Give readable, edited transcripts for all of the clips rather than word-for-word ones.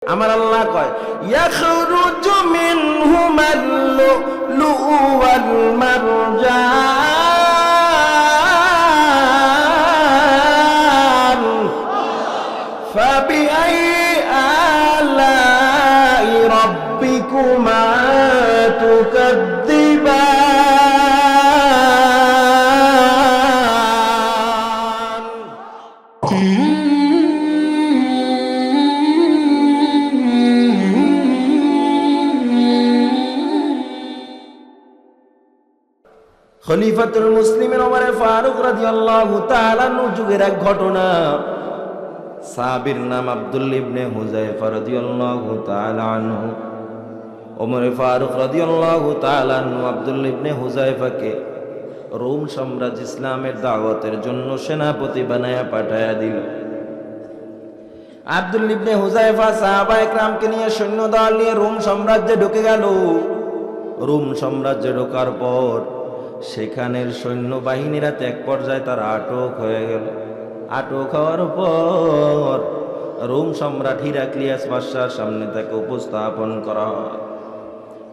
আমার আল্লাহ কয় ইয়াখরুজু মিনহুমাল লুলু ওয়াল মারজান ফাবিআইয়ি আলাই রাব্বিকুমা তুকাদ্দিবান। খলিফাতুল মুসলিমিন ওমর ফারুক রাদিয়াল্লাহু তাআলা যুগের এক ঘটনা। সাহাবীর নাম আব্দুল্লাহ ইবনে হুযায়ফা রাদিয়াল্লাহু তাআলা আনহু। ওমর ফারুক রাদিয়াল্লাহু তাআলা আনহু আব্দুল্লাহ ইবনে হুযায়ফাকে রোম সাম্রাজ্য ইসলামের দাওয়াতের জন্য সেনাপতি বানায়া পাঠায়া দিল। আব্দুল্লাহ ইবনে হুযায়ফা সাহাবায়ে কেরামকে নিয়ে সৈন্যদল নিয়ে রোম সাম্রাজ্যে ঢুকে গেল। রোম সাম্রাজ্যে ঢোকার পর সেখানের সৈন্যবাহিনীরা এক পর্যায়ে তারা আটক হয়ে গেল। আটক হওয়ার পর রোম সম্রাট হিরাক্লিয়াস বাদশার সামনে তাকে উপস্থাপন করা হয়,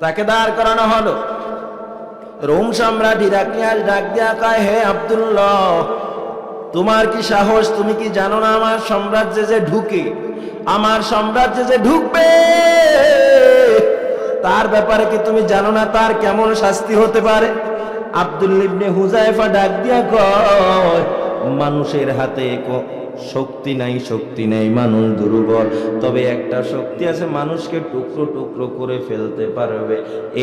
তাকে দাঁড় করানো হলো। রোম সম্রাট হিরাক্লিয়াস ডাক দিয়া কয়, হে আব্দুল্লাহ, তোমার কি সাহস? তুমি কি জানো না আমার সাম্রাজ্যে যে ঢুকে, আমার সাম্রাজ্যে যে ঢুকবে তার ব্যাপারে কি তুমি জানো না তার কেমন শাস্তি হতে পারে? আব্দুল্লাহ ইবনে হুযায়ফা ডাক দিয়া কয়, মানুষের হাতে শক্তি নাই, মানুষ দুর্বল, তবে একটা শক্তি আছে, মানুষকে টুকরো টুকরো করে ফেলতে পারবে।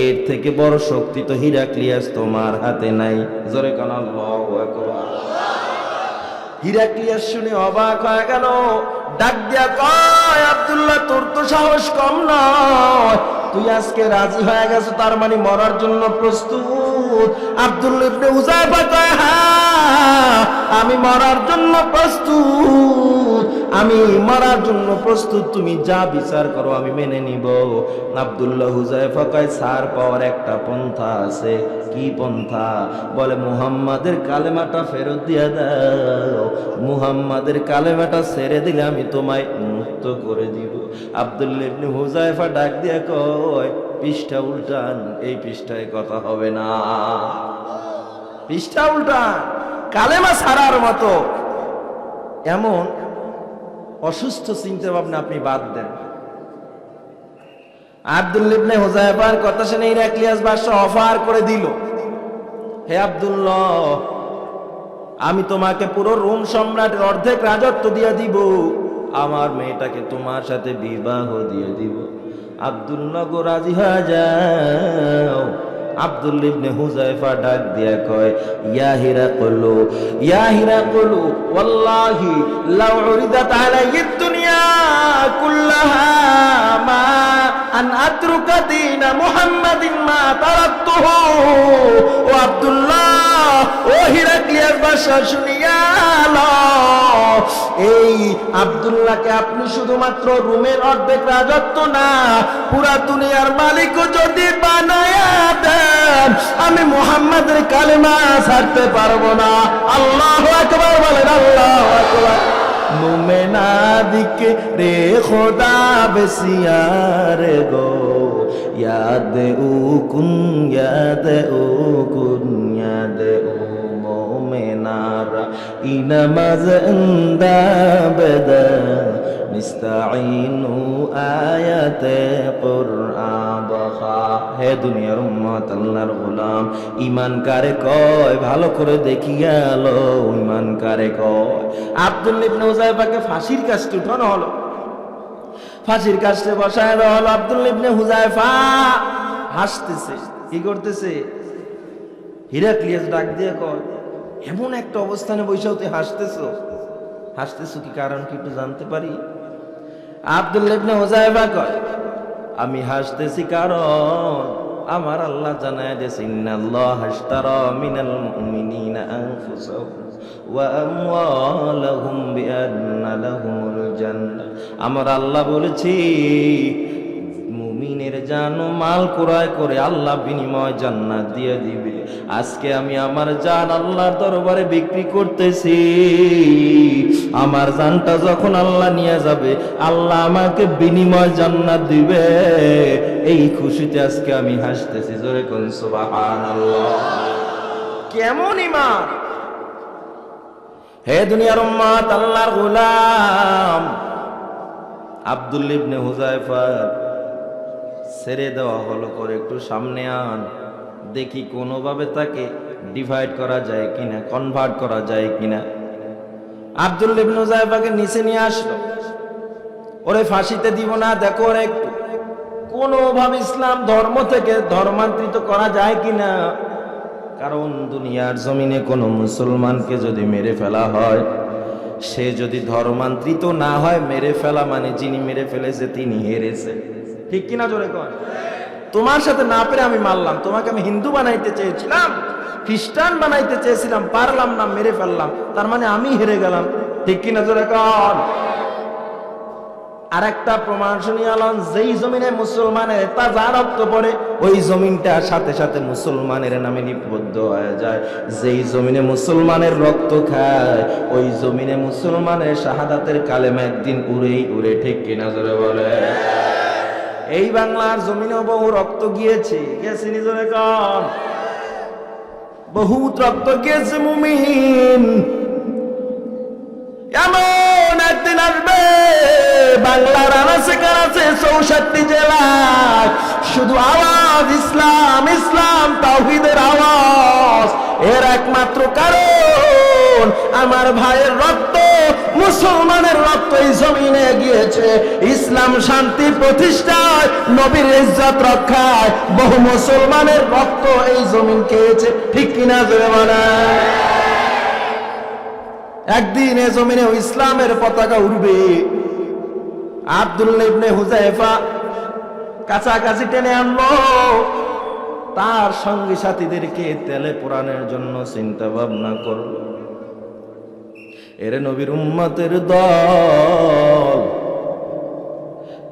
এর থেকে বড় শক্তি তো হিরাক্লিয়াস তোমার হাতে নাই। জোরে কান আল্লাহু আকবার। হিরাক্লিয়াস শুনে অবাক হয়ে গেল, ডাক দিয়া কয়, আব্দুল্লাহ, তোর তো সাহস কম নয়, তুই আজকে রাজি হয়ে গেছো, তার মানে মরার জন্য প্রস্তুত? আব্দুল্লাহ ইবনে হুযায়ফা কয়, হ্যাঁ, আমি মরার জন্য প্রস্তুত, আমি মরার জন্য প্রস্তুত, তুমি যা বিচার করো আমি মেনে নিব। আব্দুল্লাহ হুযায়ফা কয়, ছাড় পাওয়ার একটা পন্থা আছে। কি পন্থা? বলে, মুহাম্মাদের কালেমাটা ফেরত দিয়া দাও, মুহাম্মাদের কালেমাটা ছেড়ে দিলে আমি তোমায় মুক্ত করে দিব। আব্দুল্লাহ ইবনে হুযায়ফা ডাক দিয়া কয়, পৃষ্ঠা উল্টান, এই পৃষ্ঠায় কথা হবে না, পৃষ্ঠা উল্টান। কালেমা ছাড়ার মতো এমন অসুস্থ চিন্তা ভাবনা আপনি বাদ দেন। আব্দুল্লাহ ইবনে হুযায়ফার কথা শুনে হিরাক্লিয়াস বাদশা অফার করে দিল, হে আব্দুল্লাহ, আমি তোমাকে পুরো রোম সম্রাটের অর্ধেক রাজত্ব দিয়ে দিব, আমার মেয়েটাকে তোমার সাথে বিবাহ দিয়ে দিব। আব্দুল্লাহ গো, রাজি হয়ে যাও। আব্দুল্লাহ ইবনে হুযায়ফা ডাক দিয়া কয়, ইয়া হিরাকলু, ইয়া হিরাকলু, ওয়াল্লাহি লাউ উরিদাত আলাইহিদ দুনিয়া কুল্লাহা মা আন আতরুকা দীনা মুহাম্মাদিন মা তারাকতুহু। ও আব্দুল্লাহ, ও হিরাক্লিয়াস বাদশা, শুনিয়া লও, এই আব্দুল্লাহকে আপনি শুধুমাত্র রোমের অর্ধেক রাজত্ব না, পুরা দুনিয়ার মালিকও যদি বানায়া দেন, আমি মুহাম্মাদের কালেমা ছাড়তে পারবো না। আল্লাহু আকবার বলেন, আল্লাহু আকবার। মুমেনা দিকে রে খোদা বেসিয়ার গো, ইয়াদ উ কুন, ইয়াদ উ কুন, ইয়াদ উ মুমেনারা ইনামাজ ইন্দা বেদা নিস্তাইনু আয়াতে কুরআন বখা। হে দুনিয়ার উম্মত, আল্লাহর গোলাম, ঈমান কারে কয় ভালো করে দেখিয়া লো, ঈমান কারে কয়। আব্দুল্লাহ ইবনে হুযায়ফাকে ফাঁসির কাস্টে উঠানো হলো, ফাঁসির কাস্টে বসায় দেওয়া হলো। আব্দুল্লাহ ইবনে হুযায়ফা হাসতেছে। কি করতেছে? হিরাক্লিয়াস ডাক দিয়ে কয়, এমন একটা অবস্থানে বসেও তুই হাসতেছো, হাসতেছো কি কারণ কি একটু জানতে পারি? আব্দুল্লাহ ইবনে হুযায়ফা কয়, আমি হাসতেছি কারণ আমার আল্লাহ জানায় দিয়েছে, ইন্নাল্লাহ আশতারা মিনাল মুমিনিনা আনফুসাহুম ওয়া আমওয়ালাহুম বিআন্না লাহুমুল জান্নাহ। আমার আল্লাহ বলেছি, মুমিনের নিজের জান ও মাল ক্রয় করে আল্লাহ বিনিময় জান্নাত দিয়ে দিবে। আজকে আমি আমার জান আল্লাহর দরবারে বিক্রি করতেছি। আমার জানটা যখন আল্লাহ নিয়ে যাবে, আল্লাহ আমাকে বিনিময় জান্নাত দিবে। এই খুশিতে আজকে আমি হাসতেছি। জোরে কোন সুবহানাল্লাহ। কেমন ঈমান! হে দুনিয়ার উম্মত, আল্লাহর গোলাম আব্দুল্লাহ ইবনে হুযায়ফা ছেড়ে দেওয়া হলো, করে একটু সামনে আন, দেখি কোনোভাবে তাকে ডিভাইড করা যায় কিনা, কনভার্ট করা যায় কিনা। আব্দুল্লাহ ইবনে হুযায়ফাকে নিচে নিয়ে আসলো। ওরে ফাঁসিতে দিব না, দেখো ওরে একটু কোনোভাবে ইসলাম ধর্ম থেকে ধর্মান্তরিত করা যায় কিনা। কারণ দুনিয়ার জমিনে কোনো মুসলমানকে যদি মেরে ফেলা হয়, সে যদি ধর্মান্তরিত না হয়, মেরে ফেলা মানে যিনি মেরে ফেলেছে তিনি হেরেছে। ঠিক কিনা জোরে কর। তোমার সাথে না পেরে আমি মারলাম, তোমাকে আমি হিন্দু বানাইতে চেয়েছিলাম, খ্রিস্টান বানাইতে চেয়েছিলাম, পারলাম না, মেরে ফেললাম, তার মানে আমি হেরে গেলাম। ঠিক কিনা জোরে কর। আর একটা প্রমাণ শুনিয়ালাম, যেই জমিনে মুসলমানের তাজা রক্ত পড়ে, ওই জমিনটা সাথে সাথে মুসলমানের নামে লিপিবদ্ধ হয়ে যায়। যেই জমিনে মুসলমানের রক্ত খায়, ওই জমিনে মুসলমানের শাহাদাতের কালেমা একদিন উড়েই উড়ে। ঠিক কিনা জোরে বলে। এই বাংলার জমিনেও বহু রক্ত গিয়েছে, গেছে নিজরে কন, বহুত রক্ত গিয়েছে মুমিন। এমন একদিন আসবে বাংলার আনাচে কানাচে 64 জেলায় শুধু আওয়াজ ইসলাম ইসলাম, তাওহীদের আওয়াজ। এর একমাত্র কারণ আমার ভাইয়ের রক্ত, মুসলমানের রক্ত এই জমিনে গিয়েছে। ইসলাম শান্তি প্রতিষ্ঠায়, নবীর ইজ্জত রক্ষায় বহু মুসলমানের রক্ত এই জমিন খেয়েছে। ঠিক কিনা জোরে বলে। একদিন এ জমিনে ইসলামের পতাকা উড়বে। আব্দুল্লাহ ইবনে হুযায়ফা কাছাকাছি টেনে আনলো, তার সঙ্গী সাথীদেরকে তেলে পোড়ানোর জন্য চিন্তা ভাবনা করলো। এর নবীর উম্মতের দল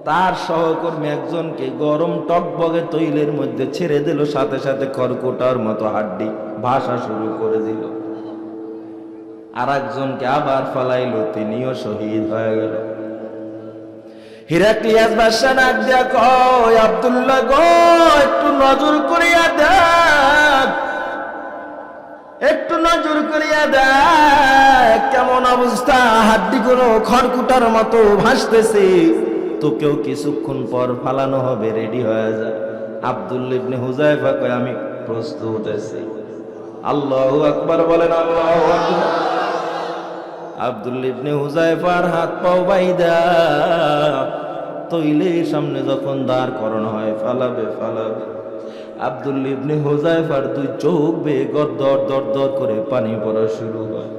তার সহকর্মী একজনকে গরম টকবগে তৈলের মধ্যে ছেড়ে দিল, সাথে সাথে খড়কুটার মতো হাড্ডি ভাসা শুরু করে দিল। আর একজনকে আবার ফালাইলো, তিনিও শহীদ হয়ে গেল। হিরাক্লিয়াস বাদশা ডাক দিয়া কয়, আব্দুল্লাহ গো, একটু নজর করিয়া দেখ, একটু নজর করিয়া দেখ কেমন অবস্থা, হাড্ডিগুলো খড়কুটার মতো ভাসতেছে, তোকেও কিছুক্ষণ পর ফালানো হবে, রেডি হয়ে যা। আব্দুল্লাহ ইবনে হুযায়ফা কয়, আমি প্রস্তুত আছি। আল্লাহু আকবার বলেন। আল্লাহু আকবার। আব্দুল্লাহ ইবনে হুযায়ফার হাত পাও বাইদা তৈলের সামনে যখন দাঁড় করানো হয়, ফালাবে। আব্দুল্লাহ ইবনে হুযায়ফার দুই চোখ বেয়ে গদর দর দর করে পানি পড়া শুরু হয়।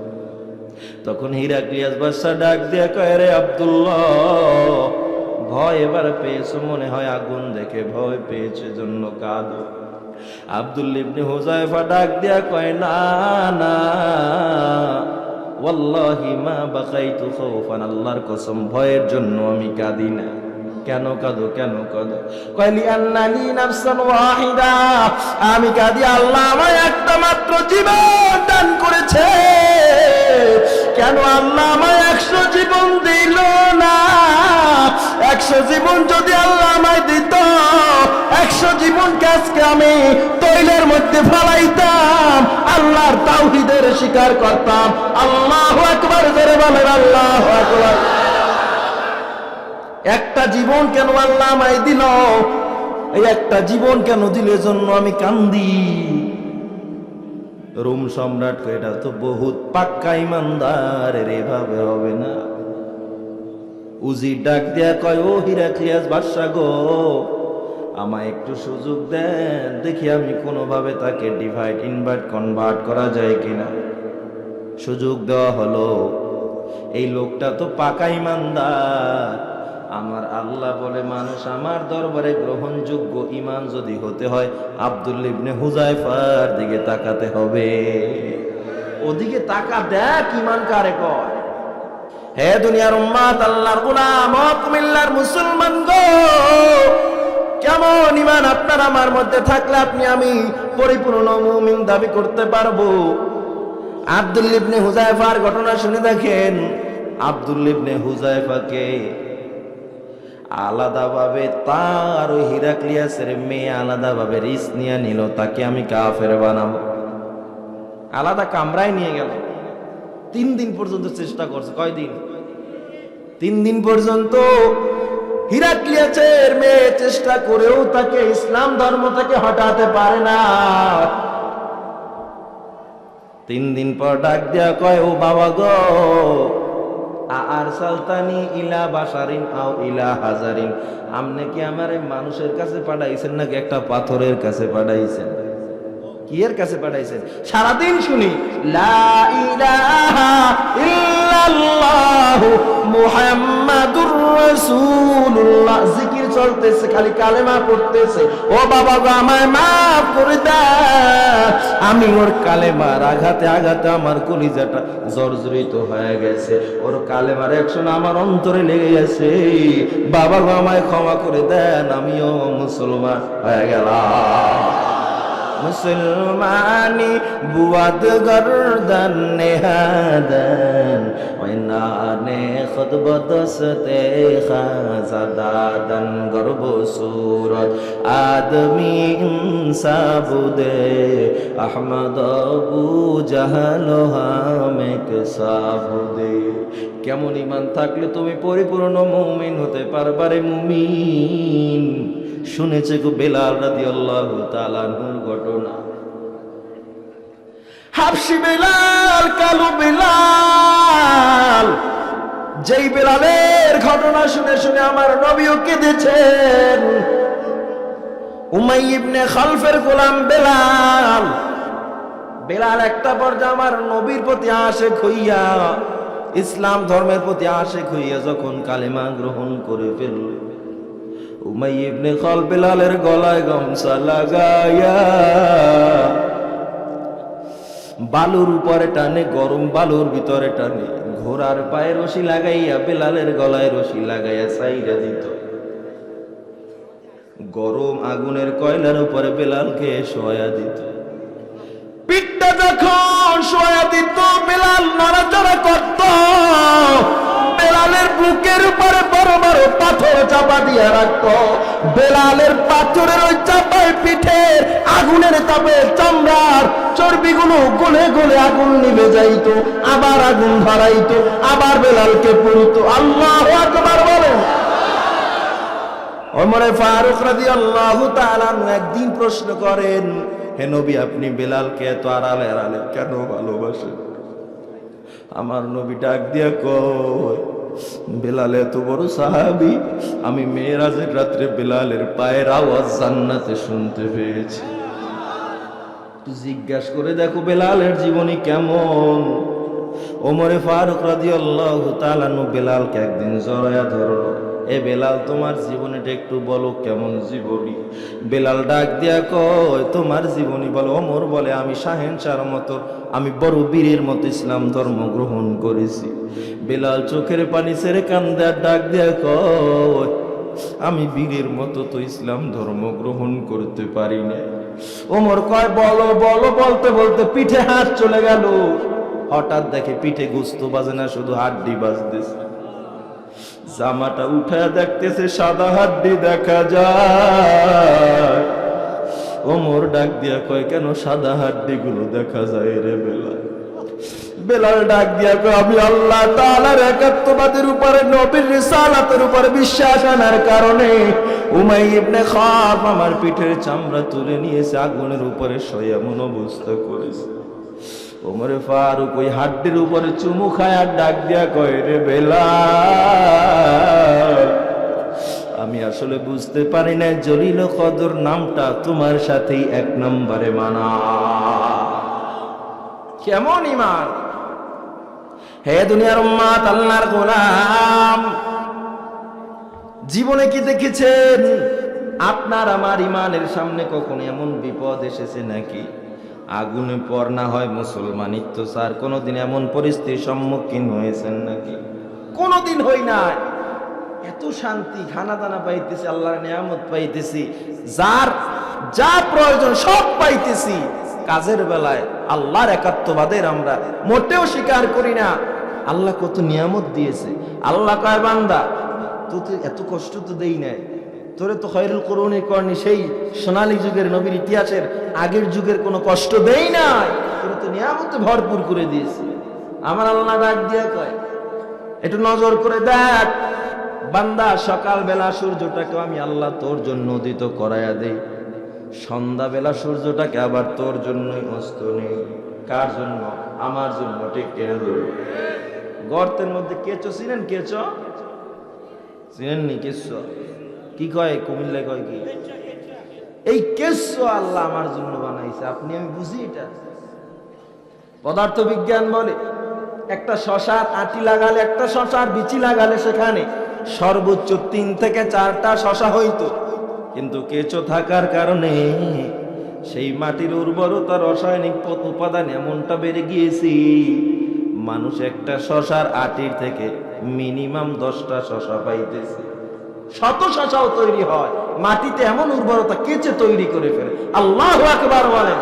তখন হিরাক্লিয়াস বাদশা ডাক দিয়ে কয়, রে আব্দুল্লাহ, ভয় এবার পেয়েছো মনে হয়, আগুন দেখে ভয় পেয়েছে জন্য কাঁদো। আব্দুল্লাহ ইবনে হুযায়ফা ডাক দিয়া কয়, না না, ওয়াল্লাহি মা বাকাইতু খাউফান, আল্লাহর কসম ভয়ের জন্য আমি কাঁদি না। কেন কাঁদো, কেন কাঁদো? কয়, লিআন্নানি নাফসান ওয়াহিদা, আমি কাঁদি আল্লাহ আমায় একটা মাত্র জীবন দান করেছে। কেন আল্লাহ আমায় 100 জীবন দিল না? 100 জীবন যদি আল্লাহ আমায় দিত, 100 জীবনকে আজকে আমি তৈলের মধ্যে ফালাইতাম, আল্লাহর তাওহীদের স্বীকার করতাম। আল্লাহু আকবার জোরে বলেন। আল্লাহু আকবার। একটা জীবন কেন আল্লাহ আমায় দিল? এই একটা জীবন কেন দিলে জন্য আমি কান্দি। রোম সম্রাট কয়, এটা তো বহুত পাক্কা ইমানদার, এভাবে হবে না। উজির ডাক দিয়া কয়, ও হিরাক্লিয়াস বাদশা গো, আমায় একটু সুযোগ দেন, দেখি আমি কোনোভাবে তাকে ডিভাইড ইনভার্ট কনভার্ট করা যায় কিনা। সুযোগ দেওয়া হলো। এই লোকটা তো পাকা ইমানদার। আমার আল্লাহ বলে, মানুষ আমার দরবারে গ্রহণযোগ্য ইমান যদি হতে হয়, আব্দুল্লাহ ইবনে হুযায়ফার দিকে তাকাতে হবে। ওদিকে তাকা, দেখ ইমান কারে কয়। হে দুনিয়ার উম্মাত, আল্লাহর গোলাম, কুমিল্লার মুসলমান গো, কেমন ঈমান আপনার আমার মধ্যে থাকলে আপনি আমি পরিপূর্ণ মুমিন দাবি করতে পারবো। আব্দুল্লাহ ইবনে হুযায়ফার ঘটনা শুনে দেখেন। আব্দুল্লাহ ইবনে হুযায়ফাকে আলাদাভাবে তার ওই হিরাক্লিয়াসের মেয়ে আলাদাভাবে রিস্ক নিয়ে নিল, তাকে আমি কাফের বানাবো। আলাদা কামরায় নিয়ে গেল। 3 দিন পর্যন্ত চেষ্টা করছে। কয়দিন? 3 দিন পর্যন্ত হিরাক্লিয়াসের মেয়ে চেষ্টা করেও তাকে ইসলাম ধর্ম থেকে হটাতে পারে না। 3 দিন পর ডাক দেয়া কয়, ও বাবা গো, আর সালতানি ইলা বাশারিন আও ইলা হাজারিন, আপনি কি আমারে মানুষের কাছে পাঠাইছেন নাকি একটা পাথরের কাছে পাঠাইছেন? কি এর কাছে পাঠাইছেন? সারাদিন শুনি লা ইলাহা ইল্লাল্লাহু মুহাম্মাদুর রাসূলুল্লাহ, জিকির চলতেছে, খালি কালেমা পড়তেছে। ও বাবা গো, আমায় মাফ করে দাও, আমি ওর কালেমার আঘাতে আঘাতে আমার কলিজাটা জর্জরিত হয়ে গেছে, ওর কালেমার অ্যাকশন আমার অন্তরে লেগে গেছে। বাবা গো, আমায় ক্ষমা করে দেন, আমিও মুসলমান হয়ে গেলাম। মুসলমানি বুয়াদ গর্দন নেহাদন ওইনানে খুদবদসতে খাজাদাদন গর্ব সুরত আদমি ইনসাবুদে আহমদ আবু জাহাল হামেক সাবুদে। কেমন ঈমান থাকলে তুমি পরিপূর্ণ মুমিন হতে পারবারে মুমিন? শুনেছে গো বেলাল রাদিয়াল্লাহু তাআলা আনহুর ঘটনা। হাবশী বেলাল, কালো বেলাল, যেই বেলালের ঘটনা শুনে শুনে আমার নবীও কেঁদেছেন। উমাইয়া ইবনে খালফের গোলাম বেলাল, বেলাল একটা পর্যায়ে আমার নবীর প্রতি আশিক হইয়া, ইসলাম ধর্মের প্রতি আশিক হইয়া যখন কালেমা গ্রহণ করে ফেলল, উমাইয়া ইবনে খালফ বেলালের গলায় গামছা লাগাইয়া বালুর উপরে টানে, গরম বালুর ভিতরে টানে, ঘোড়ার পায়ে রশি লাগাইয়া বেলালের গলায় রশি লাগাইয়া সাইরা দিত। গরম আগুনের কয়লার উপরে বেলালকে শোয়া দিত। পিঠটা যখন শোয়া দিত, বেলাল নড়াচড়া করত। বেলালের বুকের উপরে বড় বড় পাথর চাপা দিয়ে রাখত। বেলালের পাথরের ওই চাপায় পিঠের আগুনের তাপে চামড়ার চর্বিগুলো গলে গলে আগুন নিভে যাইত, আবার আগুন ধরাইতো, আবার বেলালকে পুড়িত। আল্লাহু আকবার বলেন। ওমর ফারুক রাদিয়াল্লাহু তাআলা একদিন প্রশ্ন করেন, হে নবী, আপনি বেলালকে এত আড়ালে আড়ালে কেন ভালোবাসেন? আমার নবী ডাক দিয়া কয়, বেলাল এত বড় সাহাবী, আমি মেরাজের রাত্রে বেলালের পায়ের আওয়াজ জান্নাতে শুনতে পেয়েছি। জিজ্ঞাসা করে দেখো বেলালের জীবনী কেমন। ওমরে ফারুক রাদিয়াল্লাহু তাআলা বেলালকে একদিন জড়ায়া ধরলো, এ বেলাল, তোমার জীবনীটা একটু বলো, কেমন জীবনী? বেলাল ডাক দিয়া কয়, তোমার জীবনী বলো। ওমর বলে, আমি শাহেনশার মতো, আমি বড় বীরের মতো ইসলাম ধর্ম গ্রহণ করেছি। বেলাল চোখের পানি ছেড়ে কান্দে আর ডাক দিয়া কয়, আমি বীরের মতো তো ইসলাম ধর্ম গ্রহণ করতে পারি না। ওমর কয়, বলো বলো। বলতে বলতে পিঠে হাত চলে গেল। হঠাৎ দেখে পিঠে গোস্ত বাজে না, শুধু হাড্ডি বাজতেছে। জামাটা উঠায় দেখতেছে সাদা হাড্ডি দেখা যায়। ওমর ডাক দিয়া কয়, কেন সাদা হাড্ডি গুলো দেখা যায় রে বেলাল? বেলাল ডাক দিয়া কয়, আমি আল্লাহ তাআলার একাত্মবাদের উপরে, নবীর রিসালাতের উপরে বিশ্বাস আনার কারণে উমাইয়া ইবনে খালফ আমার পিঠের চামড়া তুলে নিয়েছে, আগুনের উপরে শোয়া এমন অবস্থা করেছে। ওমরে ফারুক ওই হাড্ডির উপরে চুমু খায় আর ডাক দিয়া কয়, রে বেলাল, আমি আসলে বুঝতে পারি না জলিল কদর নামটা তোমার সাথেই 1 নম্বরে মানা। কেমন ঈমান! হে দুনিয়ার উম্মত, আল্লাহর গোলাম, জীবনে কি দেখেছেন আপনার আমার ঈমানের সামনে কখনো এমন বিপদ এসেছে নাকি? আগুনে পর না হয় মুসলমানিত্ব স্যার, কোনোদিন এমন পরিস্থিতির সম্মুখীন হয়েছেন নাকি? কোনোদিন হই নাই। এত শান্তি, খানা দানা পাইতেছি, আল্লাহর নিয়ামত পাইতেছি, যার যা প্রয়োজন সব পাইতেছি। কাজের বেলায় আল্লাহর একাত্মবাদের আমরা মোটেও স্বীকার করি না। আল্লাহ কত নিয়ামত দিয়েছে। আল্লাহ কয় বান্দা তুই এত কষ্ট তো দেই নাই, তোরে তো খয়রুল কুরুনি করনি, সেই সোনালী যুগের নবীর ইতিহাসের আগের যুগের কোনো কষ্ট দেই নাই, তোরে তো নিয়ামতে ভরপুর করে দিয়েছি। আমার আল্লাহ ডাক দিয়া কয় একটু নজর করে দেখ বান্দা, সকালবেলা সূর্যটাকে আমি আল্লাহ তোর জন্য উদিত করাইয়া দেই, সন্ধ্যাবেলা সূর্যটাকে আবার তোর জন্যই অস্ত নেই। কার জন্য? আমার জন্য। ঠিক কেন? গর্তের মধ্যে কেঁচো চিনেন? কেঁচো চিনেননি? কেঁচো কি কয় কুমিল্লায় কয় কি? এই কেঁচো আল্লাহ আমার জন্য বানাইছে। আপনি আমি বুঝি এটা। পদার্থ বিজ্ঞান বলে একটা শশার আটি লাগালে, একটা শশার বিচি লাগালে সেখানে সর্বোচ্চ 3 থেকে 4টা শশা হইতো, কিন্তু কেঁচো থাকার কারণে সেই মাটির উর্বরতা, রাসায়নিক উপাদান এমনটা বেড়ে গিয়েছে, মানুষ একটা শশার আটির থেকে মিনিমাম 10টা শশা পাইতেছে। শত শশাও তৈরি হয়, মাটিতে এমন উর্বরতা কেঁচো তৈরি করে ফেলে। আল্লাহু আকবার বলেন।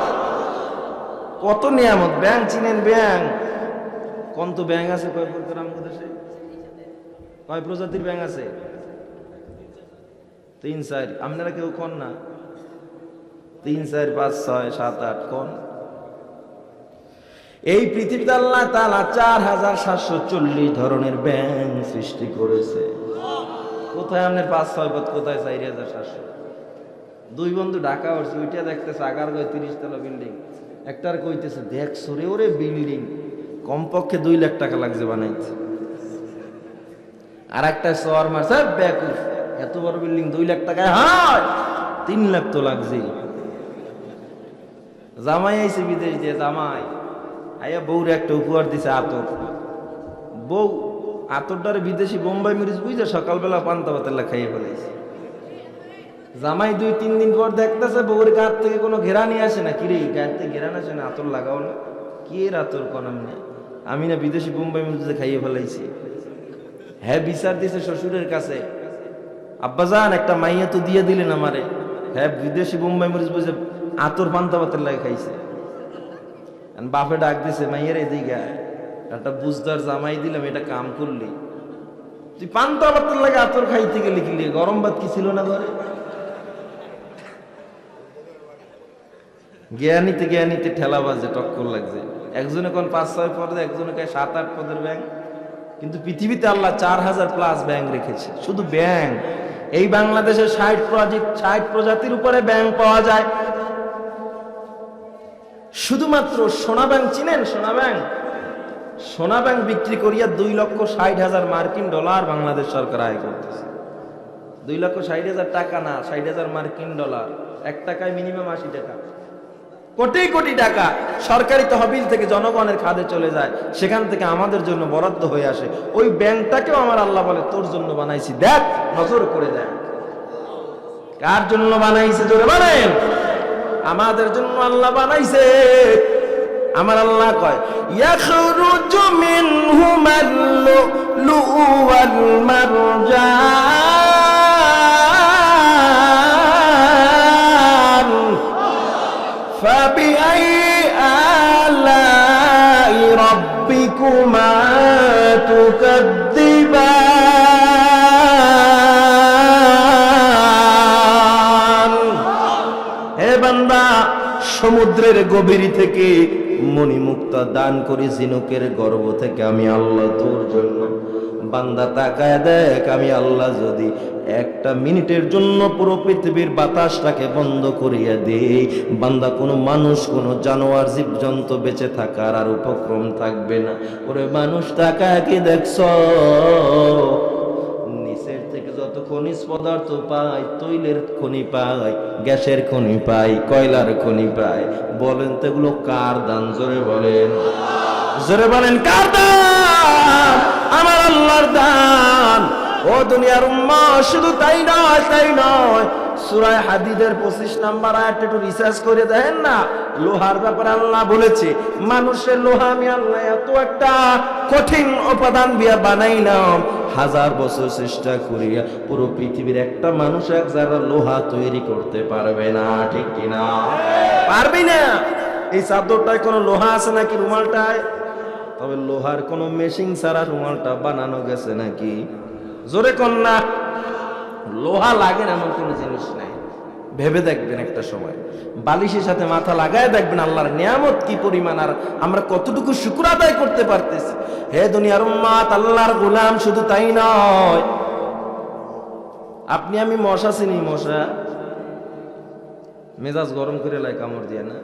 কত নিয়ামত। ব্যাং চিনেন? ব্যাং কোন তো ব্যাং আছে কয় প্রকার আমাদের দেশে? কয় প্রজাতির ব্যাং আছে? 3-4। আপনারা কেউ কোন না? 3, 4, 5, 6, 7, 8 কোন? এই পৃথিবীতে আল্লাহ তাআলা 4740 ধরনের ব্যাং সৃষ্টি করেছে। কোথায় আপনার 5-6 পদ, কোথায় 4700? দুই বন্ধু ঢাকা উঠছে, ওইটা দেখতেছে আগারগাঁও 30 তলা বিল্ডিং, একটার কইতেছে দেখছো রে ওরে বিল্ডিং, কমপক্ষে 2 লাখ টাকা লাগছে বানাইছে। আর একটা শহর মারছে বেকুফ, এত বড় বিল্ডিং 2 লাখ টাকায় হয়, 3 লাখ তো লাগছে। জামাই আইছে বিদেশ দিয়ে, জামাই আইয়া বউরে একটা উপহার দিছে আতর। বউ আতরটারে বিদেশি বোম্বাই মরিচ বুঝে সকালবেলা পান্তা ভাতের খাইয়ে ফেলাইছে। জামাই 2-3 দিন পর দেখতেছে বউর গাছ থেকে কোনো ঘেরানি আসে না। কিরে গায়ের থেকে ঘেরান আসে না, আতর লাগাও না। কি এর আতর কোন? আমি না বিদেশি বোম্বাই মরিচ খাইয়ে ফেলাইছি। হ্যাঁ বিচার দিছে শ্বশুরের কাছে, আব্বাজান একটা মাইয়া তো দিয়ে দিলেন আমারে। হ্যাঁ বিদেশি বোম্বাই মরিচ বুঝে আতর পান্তা ভাতের লাগে খাইছে। বাপে ডাক দিছে মাইয়ের এদিকে একটা বুঝদার জামাই দিলাম, এটা কাম করলি, তুই পান্তা ভাতের লাগে আতর খাইতে গেলি কি? গরম ভাত কি ছিল না ঘরে? জ্ঞানীতে জ্ঞানীতে ঠেলা বাজে, টক্কর লাগছে। একজনে কোন 5-6 পদে, একজনে কয় 7-8 পদের ব্যাংক। কিন্তু পৃথিবীতে আল্লাহ 4000+ ব্যাংক রেখেছে। শুধু ব্যাংক এই বাংলাদেশে 60 প্রজাতির উপরে ব্যাংক পাওয়া যায়। শুধুমাত্র সোনা ব্যাংক চিনেন? সোনা ব্যাংক, সোনা ব্যাংক বিক্রি করিয়া 2,60,000 মার্কিন ডলার বাংলাদেশ সরকার আয় করতেছে। 2,60,000 টাকা না, 60,000 মার্কিন ডলার। 1 টাকায় মিনিমাম 80 টাকা। কোটি কোটি টাকা সরকারি তহবিল থেকে জনগণের খাতে চলে যায়, সেখান থেকে আমাদের জন্য বরাদ্দ হয়ে আসে। ওই ব্যাংকটাকেও আমার আল্লাহ বলে তোর জন্য বানাইছি, দেখ, নজর করে দেখ। কার জন্য বানাইছে জোরে বলেন? আমাদের জন্য আল্লাহ বানাইছে। আমার আল্লাহ কয় ইয়াখরুজু মিনহুমাল লুলু ওয়াল মারজান ফাবিআইয়ি আলাই রাব্বিকুমা তুকাদ্দিবান। হে বান্দা, সমুদ্রের গভীর থেকে মণিমুক্তা দান করি, ঝিনুকের গর্ভ থেকে আমি আল্লাহ তোর জন্য। বান্দা তাকায় দেখ, আমি আল্লাহ যদি 1 মিনিটের জন্য পুরো পৃথিবীর বাতাসটাকে বন্ধ করিয়া দেই, বান্দা কোনো মানুষ, কোনো জানোয়ার, জীবজন্তু বেঁচে থাকার আর উপক্রম থাকবে না। ওরে মানুষ তাকায় কি দেখছ? নিচের থেকে যত খনিজ পদার্থ পাই, তৈলের খনি পাই, গ্যাসের খনি পাই, কয়লার খনি পাই, বলেন তো এগুলো কার দান? জোরে বলেন, জোরে বলেন, কার দান? আমার আল্লাহর দান। ও দুনিয়ার উম্মাহ, শুধু তাই নয়, সূরা হাদীদের 25 নম্বর আয়াতটা একটু রিসার্চ করে দেখেন না। লোহার ব্যাপারে আল্লাহ বলেছে, মানুষের লোহা আমি আল্লাহ এত একটা কঠিন উপাদান দিয়া বানাইলাম, 1000 বছর চেষ্টা করিয়া পুরো পৃথিবীর একটা মানুষ এক যারা লোহা তৈরি করতে পারবে না, ঠিক কিনা? পারবি না। এই চাদরটায় কোনো লোহা আছে নাকি রুমালটায়? তবে লোহার কোনো মেশিন ছাড়া রুমালটা বানানো গেছে নাকি? জোরে কোন না। লোহা লাগে না এমন কোনো জিনিস নাই। ভেবে দেখবেন একটা সময়, বালিশের সাথে মাথা লাগায় দেখবেন আল্লাহর নিয়ামত কি পরিমাণ, আর আমরা কতটুকু শুকর আদায় করতে পারতেছি। হে দুনিয়ার উম্মাত, আল্লাহর গোলাম, শুধু তাই নয়, আপনি আমি মশা চিনি, মশা মেজাজ গরম করে লাই কামড় দিয়ে না।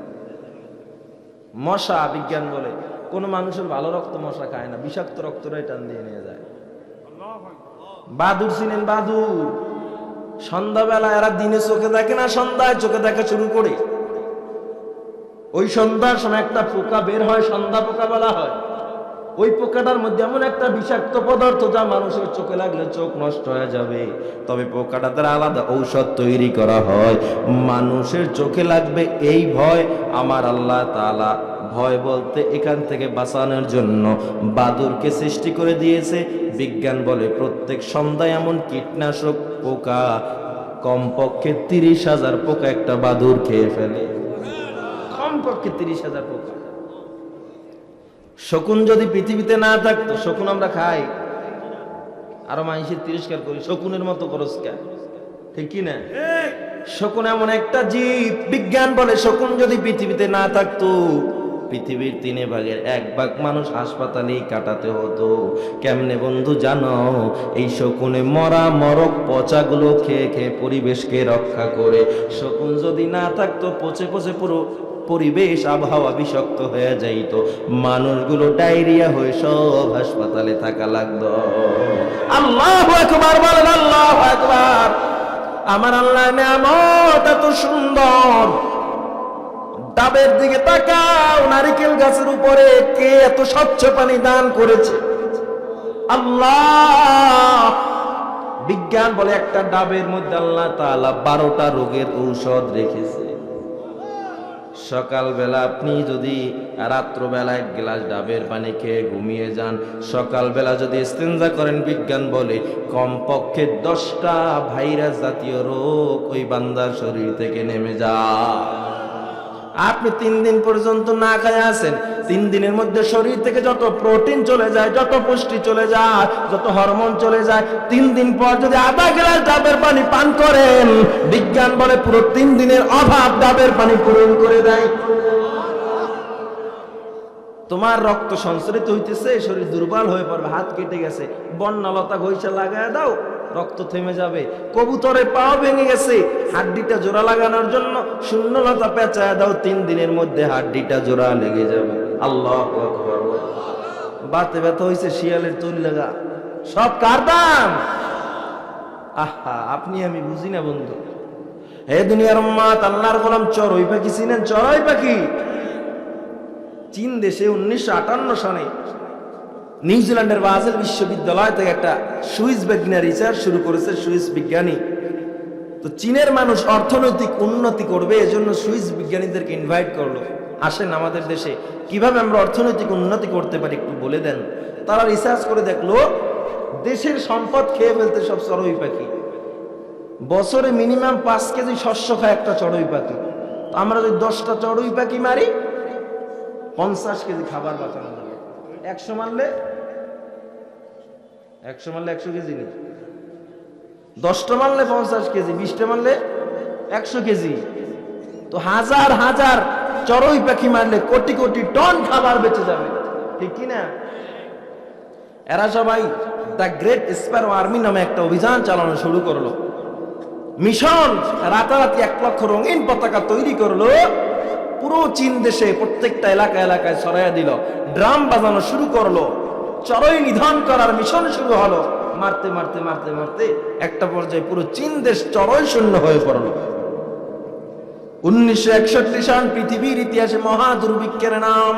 মশা বিজ্ঞান বলে কোন মানুষের ভালো রক্ত মশা খায় না, বিষাক্ত রক্তটাই টান দিয়ে নিয়ে যায়। বাদুর চিনেন? বাদুর সন্ধ্যাবেলা এরা দিনে চোখে দেখে না, সন্ধ্যায় চোখে দেখা শুরু করে। ওই সন্ধ্যার সময় একটা পোকা বের হয়, সন্ধ্যা পোকা বলা হয়। ওই পোকাটার মধ্যে এমন একটা বিষাক্ত পদার্থ যা মানুষের চোখে লাগলে চোখ নষ্ট হয়ে যাবে। তবে পোকাটা দ্বারা আলাদা ঔষধ তৈরি করা হয়। মানুষের চোখে লাগবে এই ভয়, আমার আল্লাহ তাআলা ভয় বলতে এখান থেকে বাঁচানোর জন্য বাদুরকে সৃষ্টি করে দিয়েছে। বিজ্ঞান বলে প্রত্যেক সন্ধ্যায় এমন কীটনাশক পোকা কমপক্ষে 30,000 পোকা একটা বাদুর খেয়ে ফেলে, কমপক্ষে 30,000 পোকা। শকুন যদি পৃথিবীতে না থাকতো, শকুন আমরা খাই, আরো মানুষের তিরস্কার করি, শকুনের মতো খরচ কে, ঠিক কি না? শকুন এমন একটা জীব, বিজ্ঞান বলে শকুন যদি পৃথিবীতে না থাকতো, পৃথিবীর 3/1 ভাগ মানুষ হাসপাতালেই কাটাতে হতো। কেমনে বন্ধু জানো? এই শকুনে মরা মরক পচাগুলো খেয়ে খেয়ে পরিবেশকে রক্ষা করে। শকুন যদি না থাকতো, পচে পচে পুরো পরিবেশ আবহাওয়া বিষাক্ত হয়ে যাইত, মানুষগুলো ডায়রিয়া হয়ে সব হাসপাতালে থাকা লাগতো। আল্লাহু আকবার বলেন, আল্লাহু আকবার। আমার আল্লাহর নিয়ামত এত সুন্দর। ডাবের দিকে তাকাও, নারকেল গাছের উপরে কে এত স্বচ্ছ পানি দান করেছে? আল্লাহ। বিজ্ঞান বলে একটা ডাবের মধ্যে আল্লাহ তাআলা 12টা রোগের ঔষধ রেখেছে। সকালবেলা আপনি যদি রাত্রবেলা 1 গ্লাস ডাবের পানি খেয়ে ঘুমিয়ে যান, সকালবেলা যদি ইস্তেঞ্জা করেন, বিজ্ঞান বলে কমপক্ষে 10টা ভাইরাস জাতীয় রোগ ওই বান্দার শরীর থেকে নেমে যায়। আপনি 3 দিন পর্যন্ত না খেয়ে আছেন, 3 দিনের মধ্যে শরীর থেকে যত প্রোটিন চলে যায়, যত পুষ্টি চলে যায়, যত হরমোন চলে যায়, 3 দিন পর যদি আধা গ্লাস ডাবের পানি পান করেন, বিজ্ঞান বলে পুরো 3 দিনের অভাব ডাবের পানি পূরণ করে দেয়। তোমার রক্ত সঞ্চারিত হইতেছে, শরীর দুর্বল হয়ে পড়বে, হাত কেটে গেছে, বন্যলতা ঘইষা লাগায় দাও, রক্ত থেমে যাবে। কবুতরের পাও ভেঙে গেছে, হাড্ডিটা জোড়া লাগানোর জন্য শূন্যলতা পেঁচায় দাও, 3 দিনের মধ্যে হাড্ডিটা জোড়া লেগে যাবে। আল্লাহু আকবার। বাতে ব্যথা হইছে, শিয়ালের তৈরি লাগা, সব কার দাম? আহা, আপনি আমি বুঝি না বন্ধু। হে দুনিয়ার উম্মাত, আল্লাহর গোলাম, চড়ুই পাখি চিনেন? চড়ুই পাখি চীন দেশে 1958 সালে নিউজিল্যান্ডের বাজেল বিশ্ববিদ্যালয় থেকে একটা সুইস বিজ্ঞানী রিসার্চ শুরু করেছে, সুইস বিজ্ঞানী। তো চীনের মানুষ অর্থনৈতিক উন্নতি করবে, এজন্য সুইস বিজ্ঞানীদেরকে ইনভাইট করলো, আসেন আমাদের দেশে কিভাবে আমরা অর্থনৈতিক উন্নতি করতে পারি একটু বলে দেন। তারা রিসার্চ করে দেখলো দেশের সম্পদ খেয়ে ফেলতে সব চড়ুই পাখি। বছরে মিনিমাম 5 কেজি শস্য খায় একটা চড়ুই পাখি। তো আমরা যদি 10টা চড়ুই পাখি মারি, 50 কেজি খাবার বাঁচানো যাবে। 100 মারলে 100 কেজি নেই, 10টা মারলে 50 কেজি, 20টা মারলে 100 কেজি। তো হাজার হাজার চড়ুই পাখি মারলে কোটি কোটি টন খাবার বেঁচে যাবে, ঠিক কিনা? এরা সবাই দ্য গ্রেট স্প্যারো আর্মি নামে একটা অভিযান চালানো শুরু করলো। মিশন রাতারাতি 1 লক্ষ রঙিন পতাকা তৈরি করলো, পুরো চীন দেশে প্রত্যেকটা এলাকা এলাকায় ছড়াইয়া দিল, ড্রাম বাজানো শুরু করলো, চড়ুই নিধন করার মিশন শুরু হলো। মারতে মারতে মারতে মারতে একটা পর্যায়ে পুরো চীন দেশ চড়ুই শূন্য হয়ে পড়লো। 1961 সাল পৃথিবীর ইতিহাসে মহা দুর্ভিক্ষের নাম।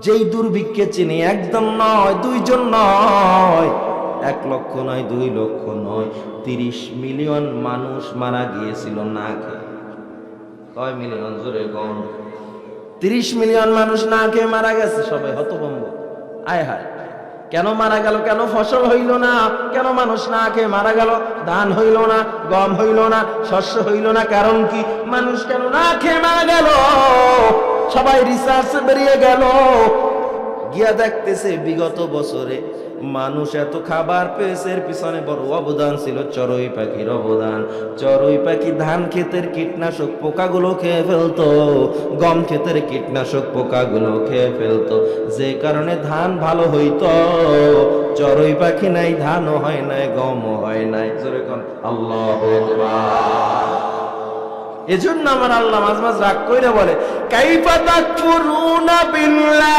যেই দুর্ভিক্ষে চিনি একদম নয়, 2 জন নয়, 1 লক্ষ নয়, 2 লক্ষ নয়, 30 মিলিয়ন মানুষ মারা গিয়েছিল না খেয়ে। কয় মিলিয়ন? জোরে কোন? 30 মিলিয়ন মানুষ না খেয়ে মারা গেছে। সবাই হতভম্ব, আয় হায় কেন মারা গেল? কেন ফসল হইল না? কেন মানুষ না খেয়ে মারা গেল? ধান হইল না, গম হইল না, শস্য হইল না, কারণ কি? মানুষ কেন না খেয়ে মারা গেল? সবাই রিসার্চ বেরিয়ে গেল, গিয়া দেখতেছে বিগত বছরে মানুষ এত খাবার পেয়েছে, এর পিছনে বড় অবদান ছিল চড়ুই পাখির অবদান। চড়ুই পাখি ধান ক্ষেতের কীটনাশক পোকাগুলো খেয়ে ফেলতো, গম ক্ষেতের কীটনাশক পোকাগুলো খেয়ে ফেলতো, যে কারণে ধান ভালো হইতো। চড়ুই পাখি নাই, ধানও হয় নাই, গমও হয় নাই। জোরে কোন আল্লাহু আকবার। এজন্য আমার আল্লাহ মাঝে মাঝে রাগ কইরা বলে, কাইফা তাকফুরুনা বিল্লাহ,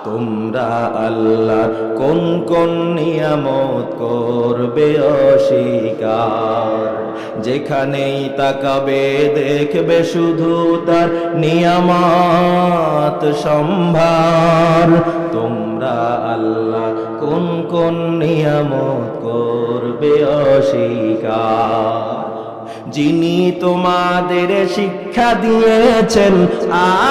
তোমরা আল্লাহর কোন কোন নিয়ামত করবে অস্বীকার। যেখানেই তাকাবে দেখবে শুধু তার নিয়ামত সম্ভার। তোমরা আল্লাহ কোন কোন নিয়ামত করবে অস্বীকার। যিনি তোমাদের শিক্ষা দিয়েছেন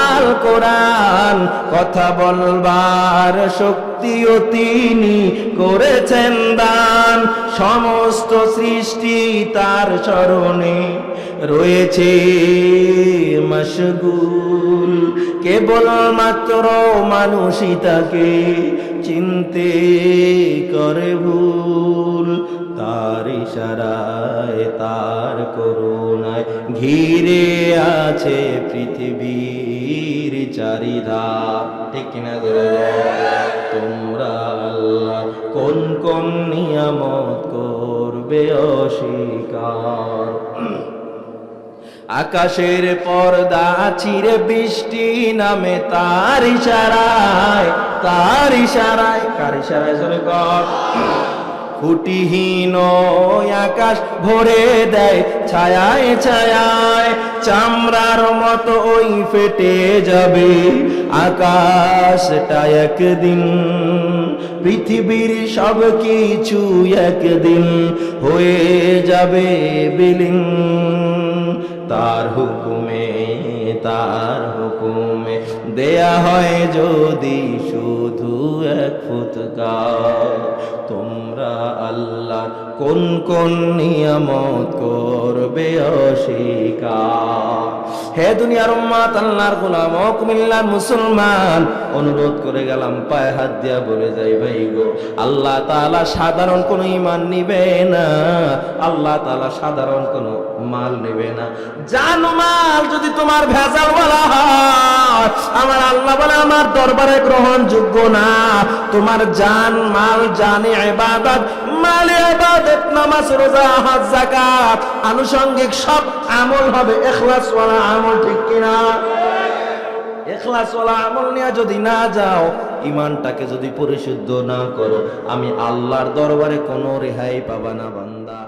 আল কোরআন, কথা বলবার শক্তিও তিনি করেছেন দান। সমস্ত সৃষ্টি তার চরণে রয়েছে মশগুল, কেবল মাত্র মানুষই তাকে চিনতে করে ভুল। তার ইশারায় তার করুণায় ঘিরে আছে পৃথিবীর চারিধার। ঠিক কিনা? তোমরা আল্লাহ কোন কোন নিয়ামত করবে অস্বীকার। আকাশের পর্দা ছিঁড়ে বৃষ্টি নামে তার ইশারায়, তার ইশারায়। কার ইশারায়? জোরে কর। খুঁটিহীন আকাশ ভরে দেয় ছায়ায় ছায়ায়, চামড়ার মতো ওই ফেটে যাবে আকাশটা একদিন। পৃথিবীর সব কিছু একদিন হয়ে যাবে বিলীন। তার হুকুমে, তার হুকুমে দেয়া হয় যদি শুধু এক ফুৎকার। তোমরা আল্লাহ কোন কোন নিয়ামত করবে অস্বীকার। হে দুনিয়ার উম্মাত, আল্লাহর গোলাম ও কুমিল্লার মুসলমান, অনুরোধ করে গেলাম, পায়ে হাত দিয়া বলে যাই ভাই গো, আল্লাহ তাআলা সাধারণ কোন ঈমান নিবে না, আল্লাহ তাআলা সাধারণ কোন মাল নেবে না। জান মাল যদি তোমার ভেজাল বলা হয়, আমার আল্লাহ বলে আমার দরবারে গ্রহণযোগ্য না। তোমার জান মাল, জানে ইবাদত, মালে ইবাদত, নামাজ রোজা হজ যাকাত, আনুষঙ্গিক সব আমল হবে ইখলাস ওয়ালা আমল। ঠিক কিনা? ইখলাস ওয়ালা আমল নিয়ে যদি না যাও, ঈমানটাকে যদি পরিশুদ্ধ না করো, আমি আল্লাহর দরবারে কোনো রেহাই পাবা না বান্দা।